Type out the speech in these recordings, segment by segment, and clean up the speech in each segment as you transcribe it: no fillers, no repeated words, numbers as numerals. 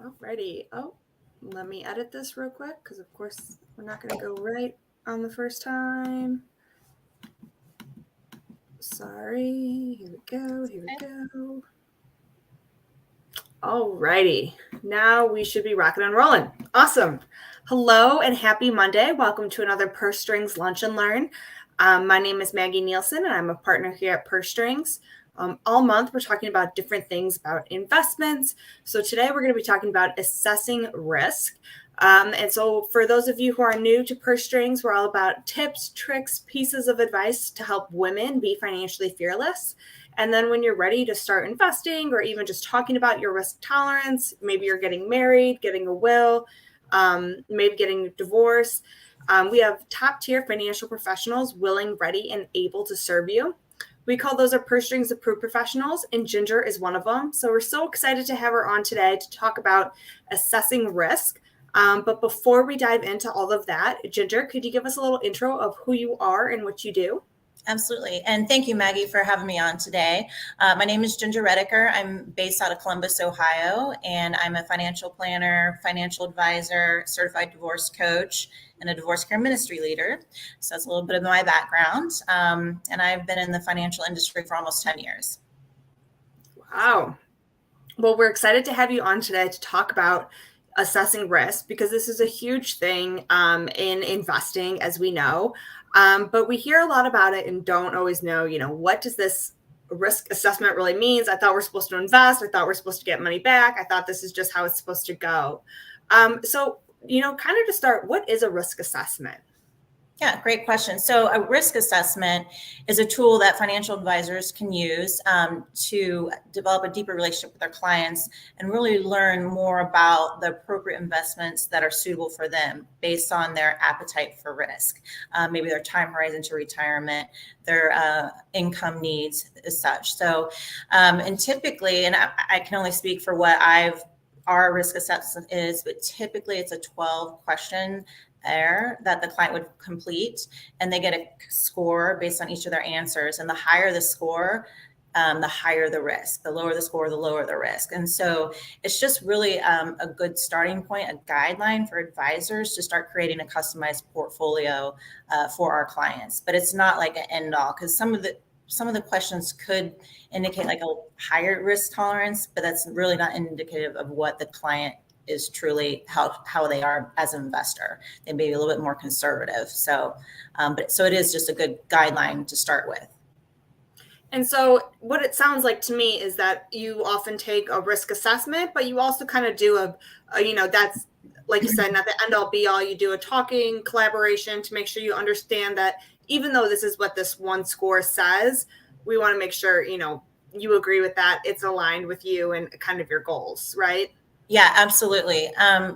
Alrighty. Oh, let me edit this real quick because, of course, we're not going to go right on the first time. Sorry. Here we go. Here we go. Alrighty. Now we should be rocking and rolling. Awesome. Hello and happy Monday. Welcome to another Purse Strings Lunch and Learn. My name is Maggie Nielsen, and I'm a partner here at Purse Strings. All month, we're talking about different things about investments. So today we're going to be talking about assessing risk. And so for those of you who are new to Purse Strings, we're all about tips, tricks, pieces of advice to help women be financially fearless. And then when you're ready to start investing or even just talking about your risk tolerance, maybe you're getting married, getting a will, maybe getting divorced, we have top tier financial professionals willing, ready, and able to serve you. We call those our Purse Strings approved professionals, and Ginger is one of them. So we're so excited to have her on today to talk about assessing risk. But before we dive into all of that, Ginger, could you give us a little intro of who you are and what you do? Absolutely. And thank you, Maggie, for having me on today. My name is Ginger Redeker. I'm based out of Columbus, Ohio, and I'm a financial planner, financial advisor, certified divorce coach, and a divorce care ministry leader. So that's a little bit of my background. And I've been in the financial industry for almost 10 years. Wow. Well, we're excited to have you on today to talk about assessing risk because this is a huge thing in investing, as we know. But we hear a lot about it and don't always know, what does this risk assessment really means? I thought we're supposed to invest. I thought we're supposed to get money back. I thought this is just how it's supposed to go. So, kind of to start, what is a risk assessment? Yeah, great question. So a risk assessment is a tool that financial advisors can use to develop a deeper relationship with their clients and really learn more about the appropriate investments that are suitable for them based on their appetite for risk, maybe their time horizon to retirement, their income needs as such. So, and typically, and I can only speak for what our risk assessment is, but typically it's a 12 question that the client would complete, and they get a score based on each of their answers. And the higher the score, the higher the risk. The lower the score, the lower the risk. And so it's just really a good starting point, a guideline for advisors to start creating a customized portfolio for our clients. But it's not like an end all, because some of the questions could indicate like a higher risk tolerance, but that's really not indicative of what the client is truly how they are as an investor. They may be a little bit more conservative. So it is just a good guideline to start with. And so what it sounds like to me is that you often take a risk assessment, but you also kind of do a that's, like you said, not the end all be all. You do a talking collaboration to make sure you understand that even though this is what this one score says, we want to make sure, you agree with that. It's aligned with you and kind of your goals, right? Yeah, absolutely.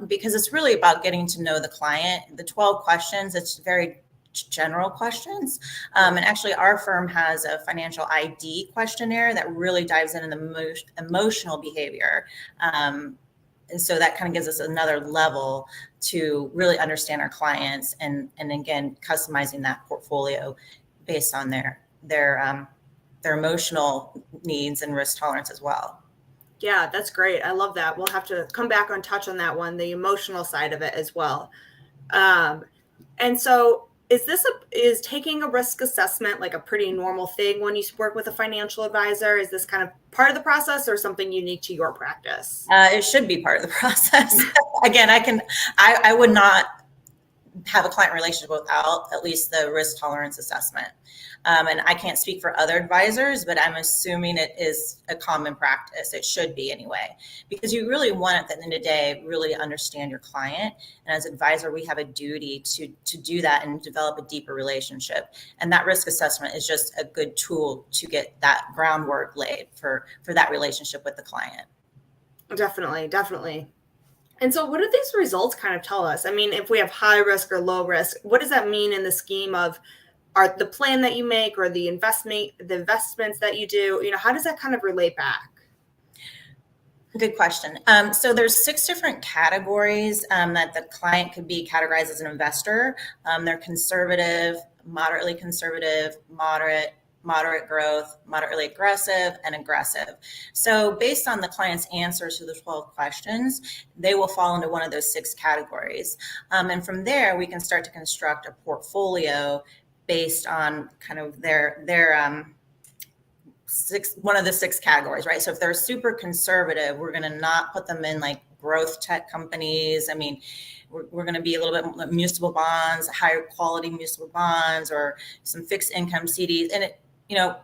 Because it's really about getting to know the client. The 12 questions, it's very general questions. And actually our firm has a financial ID questionnaire that really dives into the emotional behavior. And so that kind of gives us another level to really understand our clients and again, customizing that portfolio based on their emotional needs and risk tolerance as well. Yeah, that's great. I love that. We'll have to come back and touch on that one, the emotional side of it as well. And so is taking a risk assessment like a pretty normal thing when you work with a financial advisor? Is this kind of part of the process or something unique to your practice? It should be part of the process. Again, I would not have a client relationship without at least the risk tolerance assessment. And I can't speak for other advisors, but I'm assuming it is a common practice. It should be anyway, because you really want at the end of the day, really understand your client. And as an advisor, we have a duty to do that and develop a deeper relationship. And that risk assessment is just a good tool to get that groundwork laid for that relationship with the client. Definitely. And so what do these results kind of tell us? I mean, if we have high risk or low risk, what does that mean in the scheme of the plan that you make or the investments that you do? How does that kind of relate back? Good question. So there's 6 different categories that the client could be categorized as an investor. They're conservative, moderately conservative, moderate, moderate growth, moderately aggressive, and aggressive. So based on the client's answers to the 12 questions, they will fall into one of those 6 categories. And from there, we can start to construct a portfolio based on kind of their one of the 6 categories, right? So if they're super conservative, we're going to not put them in like growth tech companies. I mean, we're going to be a little bit municipal bonds, higher quality municipal bonds, or some fixed income CDs. And it,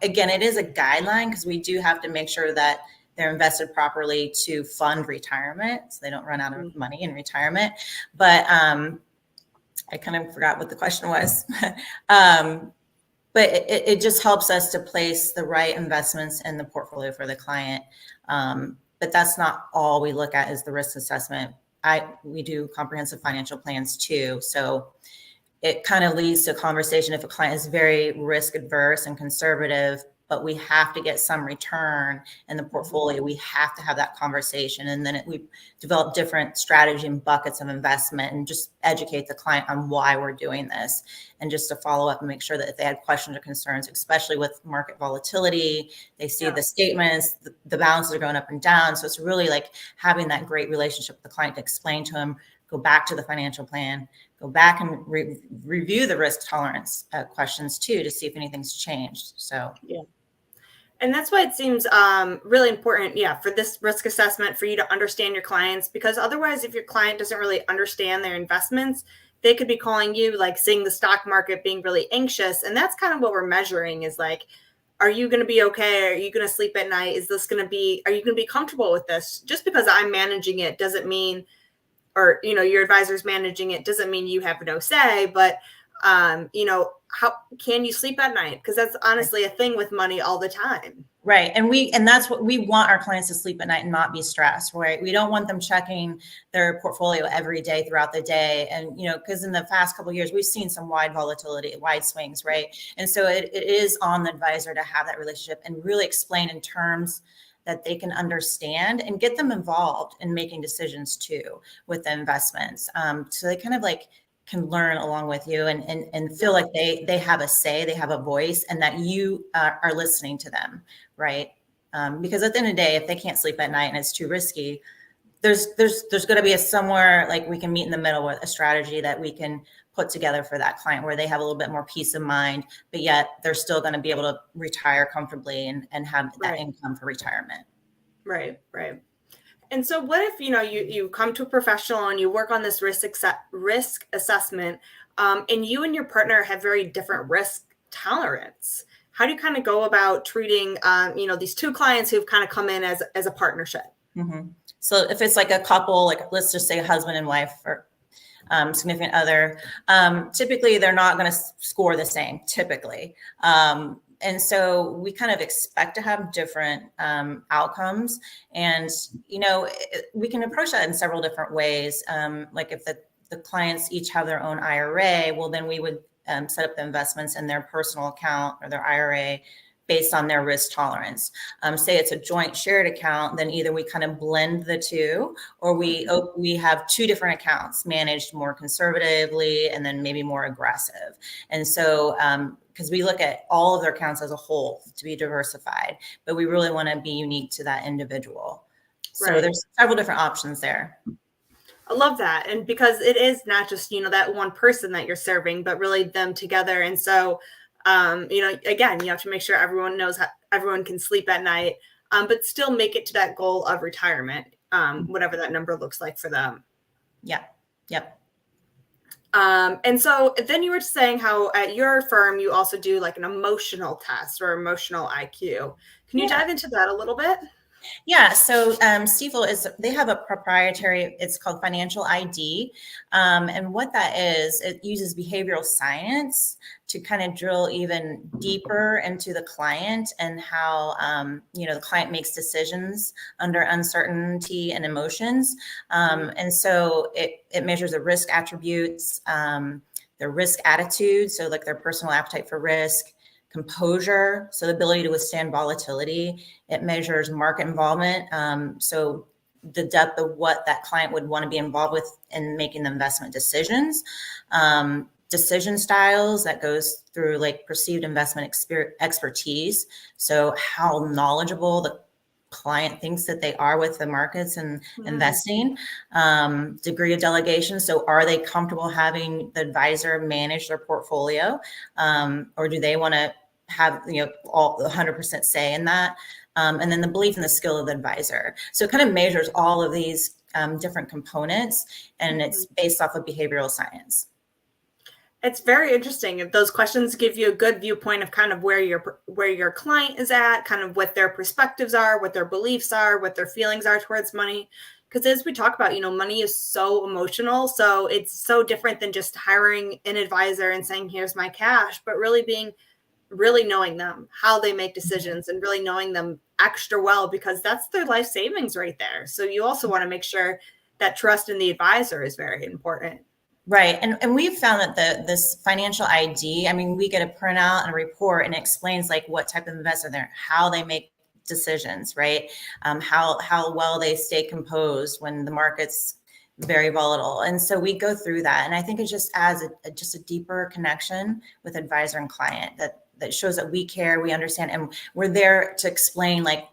again, it is a guideline because we do have to make sure that they're invested properly to fund retirement, so they don't run out of money in retirement. But I kind of forgot what the question was. But it just helps us to place the right investments in the portfolio for the client. But that's not all we look at is the risk assessment. We do comprehensive financial plans too. So it kind of leads to a conversation if a client is very risk adverse and conservative, but we have to get some return in the portfolio. We have to have that conversation. And then we develop different strategy and buckets of investment and just educate the client on why we're doing this. And just to follow up and make sure that if they had questions or concerns, especially with market volatility, they see the statements, the balances are going up and down. So it's really like having that great relationship with the client to explain to them, go back to the financial plan, go back and review the risk tolerance questions too, to see if anything's changed. So, yeah. And that's why it seems really important, for this risk assessment for you to understand your clients, because otherwise, if your client doesn't really understand their investments, they could be calling you, like seeing the stock market being really anxious. And that's kind of what we're measuring is like, are you going to be okay? Are you going to sleep at night? Are you going to be comfortable with this? Just because I'm managing it doesn't mean, or, your advisor's managing it doesn't mean you have no say, but how can you sleep at night? Because that's honestly a thing with money all the time. Right. And that's what we want our clients to sleep at night and not be stressed, right? We don't want them checking their portfolio every day throughout the day. And, because in the past couple of years, we've seen some wide volatility, wide swings, right? And so it is on the advisor to have that relationship and really explain in terms that they can understand and get them involved in making decisions too with the investments. So they kind of like can learn along with you and feel like they have a say, they have a voice, and that you are listening to them, right? Because at the end of the day, if they can't sleep at night and it's too risky, there's going to be somewhere like we can meet in the middle with a strategy that we can put together for that client where they have a little bit more peace of mind, but yet they're still going to be able to retire comfortably and have that income for retirement. Right. And so what if, you come to a professional and you work on this risk assessment, and you and your partner have very different risk tolerance? How do you kind of go about treating, these 2 clients who've kind of come in as a partnership? Mm-hmm. So if it's like a couple, like let's just say a husband and wife or significant other, typically they're not going to score the same typically. And so we kind of expect to have different outcomes. And, we can approach that in several different ways. Like if the clients each have their own IRA, well, then we would set up the investments in their personal account or their IRA based on their risk tolerance. Say it's a joint shared account, then either we kind of blend the 2, or we have 2 different accounts managed more conservatively and then maybe more aggressive. And so, because we look at all of their accounts as a whole to be diversified, but we really want to be unique to that individual. So there's several different options there. I love that. And because it is not just, that one person that you're serving, but really them together. And so, again, you have to make sure everyone knows how everyone can sleep at night, but still make it to that goal of retirement, whatever that number looks like for them. Yeah. Yep. And so then you were saying how at your firm, you also do like an emotional test or emotional IQ. Can you dive into that a little bit? Yeah, so Stifel they have a proprietary, it's called Financial ID. And what that is, it uses behavioral science to kind of drill even deeper into the client and how, the client makes decisions under uncertainty and emotions. And so it measures the risk attributes, their risk attitude, so like their personal appetite for risk, composure, so the ability to withstand volatility. It measures market involvement, so the depth of what that client would want to be involved with in making the investment decisions. decision styles that goes through like perceived investment expertise. So how knowledgeable the client thinks that they are with the markets and investing, degree of delegation. So are they comfortable having the advisor manage their portfolio? Or do they want to have, all 100% say in that? And then the belief in the skill of the advisor. So it kind of measures all of these different components, and it's based off of behavioral science. It's very interesting. Those questions give you a good viewpoint of kind of where your client is at, kind of what their perspectives are, what their beliefs are, what their feelings are towards money. Because as we talk about, money is so emotional. So it's so different than just hiring an advisor and saying, here's my cash, but really knowing them, how they make decisions, and really knowing them extra well, because that's their life savings right there. So you also want to make sure that trust in the advisor is very important. Right. And we've found that this financial ID, I mean, we get a printout and a report, and it explains like what type of investor they're, how they make decisions, right? How well they stay composed when the market's very volatile. And so we go through that. And I think it just adds just a deeper connection with advisor and client that shows that we care, we understand, and we're there to explain like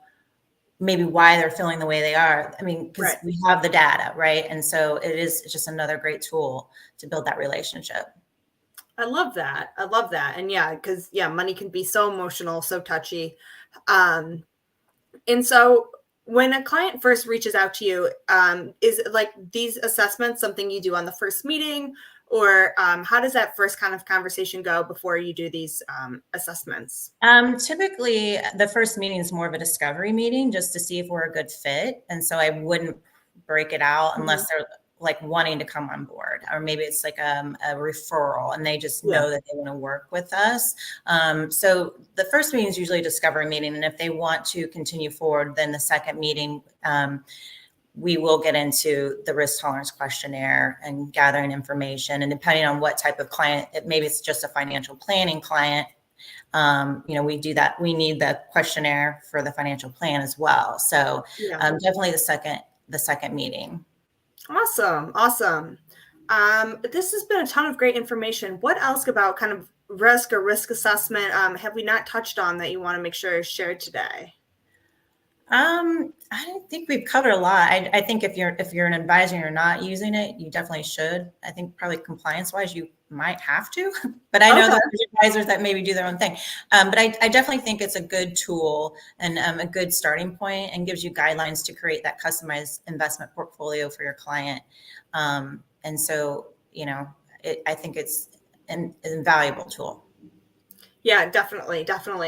maybe why they're feeling the way they are. I mean, because we have the data, right? And so it is just another great tool to build that relationship. I love that. And because money can be so emotional, so touchy. And so when a client first reaches out to you, is it like these assessments something you do on the first meeting, or how does that first kind of conversation go before you do these assessments? Typically, the first meeting is more of a discovery meeting just to see if we're a good fit. And so I wouldn't break it out unless they're like wanting to come on board, or maybe it's like a referral and they just know that they want to work with us. So the first meeting is usually a discovery meeting. And if they want to continue forward, then the second meeting, we will get into the risk tolerance questionnaire and gathering information. And depending on what type of client, maybe it's just a financial planning client, we do that. We need the questionnaire for the financial plan as well. So definitely the second meeting. Awesome. This has been a ton of great information. What else about kind of risk or risk assessment have we not touched on that you want to make sure is shared today? I don't think we've covered a lot. I think if you're an advisor and you're not using it, you definitely should. I think probably compliance wise, you might have to, but I know that there's advisors that maybe do their own thing. But I definitely think it's a good tool and a good starting point, and gives you guidelines to create that customized investment portfolio for your client. And so, I think it's an invaluable tool. Yeah, definitely.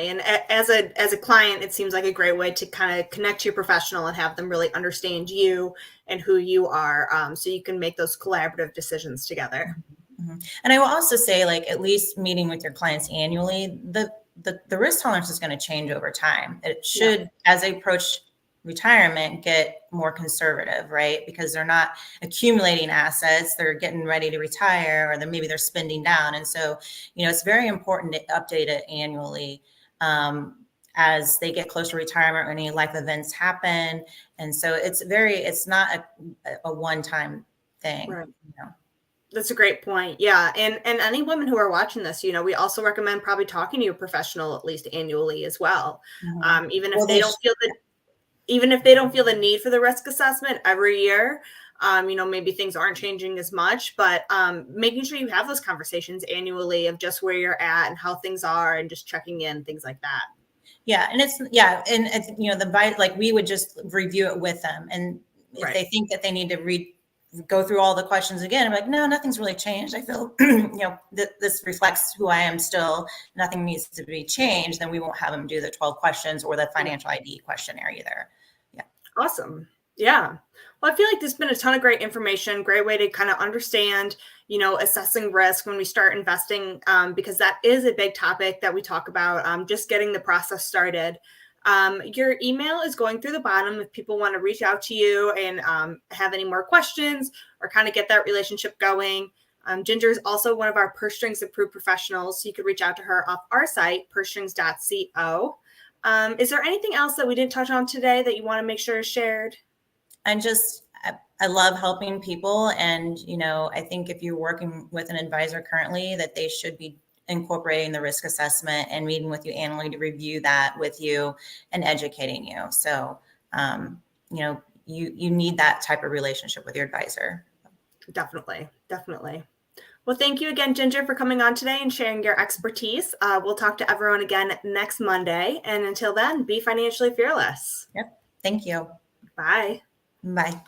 And as a client, it seems like a great way to kind of connect to your professional and have them really understand you and who you are, so you can make those collaborative decisions together. And I will also say, like, at least meeting with your clients annually, the risk tolerance is going to change over time. It should, as they approach retirement, get more conservative, right? Because they're not accumulating assets, they're getting ready to retire, or maybe they're spending down. And so, it's very important to update it annually as they get closer to retirement or any life events happen. And so it's not a one-time thing. Right. That's a great point. Yeah. And any women who are watching this, we also recommend probably talking to your professional at least annually as well. Even if they don't feel the need for the risk assessment every year, maybe things aren't changing as much, but making sure you have those conversations annually of just where you're at and how things are, and just checking in, things like that. Yeah. And we would just review it with them. And if they think that they need to go through all the questions again, I'm like, no, nothing's really changed. I feel, this reflects who I am still. Nothing needs to be changed. Then we won't have them do the 12 questions or the financial ID questionnaire either. Yeah. Awesome. Yeah. Well, I feel like there's been a ton of great information, great way to kind of understand, assessing risk when we start investing, because that is a big topic that we talk about, just getting the process started. Your email is going through the bottom if people want to reach out to you and have any more questions or kind of get that relationship going. Ginger is also one of our Purse Strings approved professionals, so you could reach out to her off our site, pursestrings.co. Is there anything else that we didn't touch on today that you want to make sure is shared? And just I love helping people. And, I think if you're working with an advisor currently, that they should be incorporating the risk assessment and meeting with you annually to review that with you and educating you. So, you need that type of relationship with your advisor. Definitely. Definitely. Well, thank you again, Ginger, for coming on today and sharing your expertise. We'll talk to everyone again next Monday. And until then, be financially fearless. Yep. Thank you. Bye. Bye.